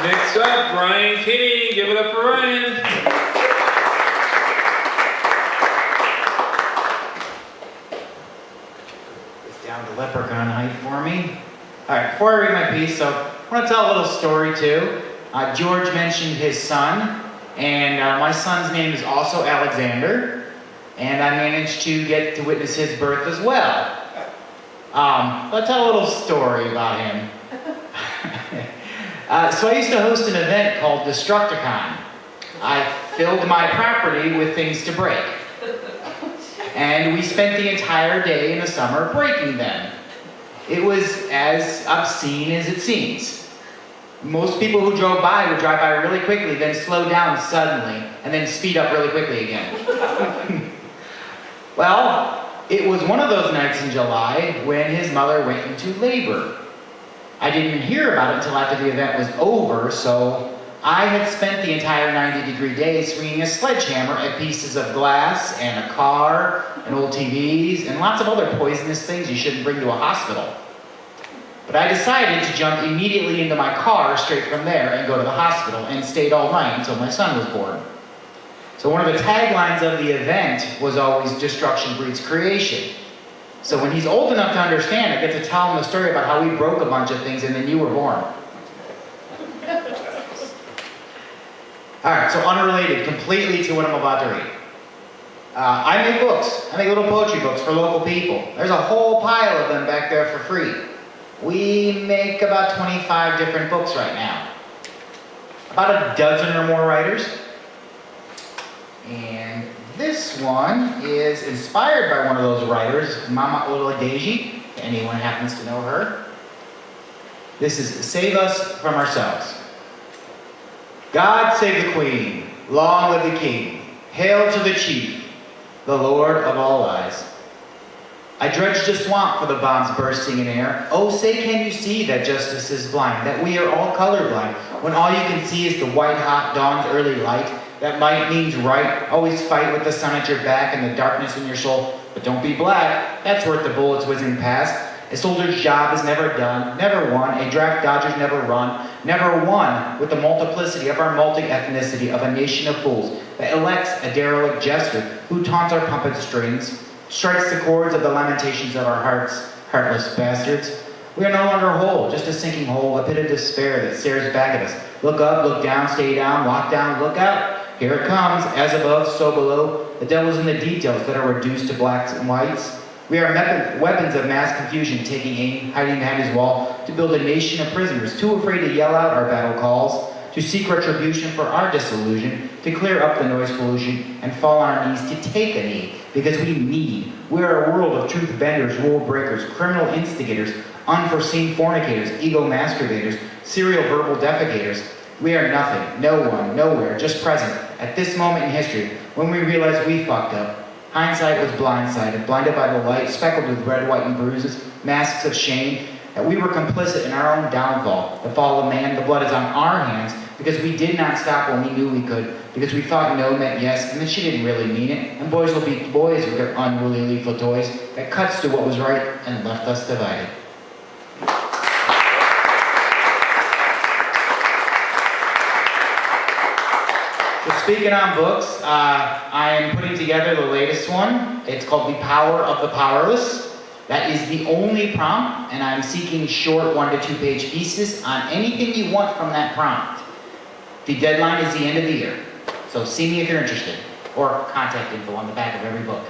Next up, Ryan Kinney. Give it up for Ryan. It's down to leprechaun height for me. All right, before I read my piece, so I want to tell a little story too. George mentioned his son, and my son's name is also Alexander, and I managed to get to witness his birth as well. I'll tell a little story about him. So I used to host an event called Destructicon. I filled my property with things to break. And we spent the entire day in the summer breaking them. It was as obscene as it seems. Most people who drove by would drive by really quickly, then slow down suddenly, and then speed up really quickly again. Well, it was one of those nights in July when his mother went into labor. I didn't hear about it until after the event was over, so I had spent the entire 90-degree day swinging a sledgehammer at pieces of glass and a car and old TVs and lots of other poisonous things you shouldn't bring to a hospital. But I decided to jump immediately into my car straight from there and go to the hospital and stayed all night until my son was born. So one of the taglines of the event was always "Destruction breeds creation." So when he's old enough to understand, I get to tell him the story about how we broke a bunch of things and then you were born. Alright, so unrelated completely to what I'm about to read. I make books. I make little poetry books for local people. There's a whole pile of them back there for free. We make about 25 different books right now. About a dozen or more writers. And this one is inspired by one of those writers, Mama Oladeji, if anyone happens to know her. This is "Save Us from Ourselves." God save the Queen, long live the King, hail to the Chief, the Lord of all lies. I dredged a swamp for the bombs bursting in air. Oh, say can you see that justice is blind, that we are all colorblind, when all you can see is the white-hot dawn's early light, that might means right, always fight with the sun at your back and the darkness in your soul, but don't be black, that's worth the bullets whizzing past. A soldier's job is never done, never won, a draft dodger's never run, never won with the multiplicity of our multi-ethnicity of a nation of fools that elects a derelict jester who taunts our puppet strings, strikes the chords of the lamentations of our hearts, heartless bastards. We are no longer whole, just a sinking hole, a pit of despair that stares back at us. Look up, look down, stay down, walk down, look out. Here it comes, as above, so below. The devil's in the details that are reduced to blacks and whites. We are weapons of mass confusion, taking aim, hiding behind his wall, to build a nation of prisoners, too afraid to yell out our battle calls, to seek retribution for our disillusion, to clear up the noise pollution, and fall on our knees to take a knee, because we need. We are a world of truth benders, rule breakers, criminal instigators, unforeseen fornicators, ego masturbators, serial verbal defecators. We are nothing, no one, nowhere, just present, at this moment in history, when we realize we fucked up. Hindsight was blindsided, blinded by the light, speckled with red, white, and bruises, masks of shame, that we were complicit in our own downfall, the fall of man. The blood is on our hands, because we did not stop when we knew we could, because we thought no meant yes, and that she didn't really mean it, and boys will be boys with their unruly lethal toys, that cuts to what was right and left us divided. So speaking on books, I am putting together the latest one. It's called The Power of the Powerless. That is the only prompt, and I'm seeking short 1 to 2 page pieces on anything you want from that prompt. The deadline is the end of the year, so see me if you're interested, or contact info on the back of every book.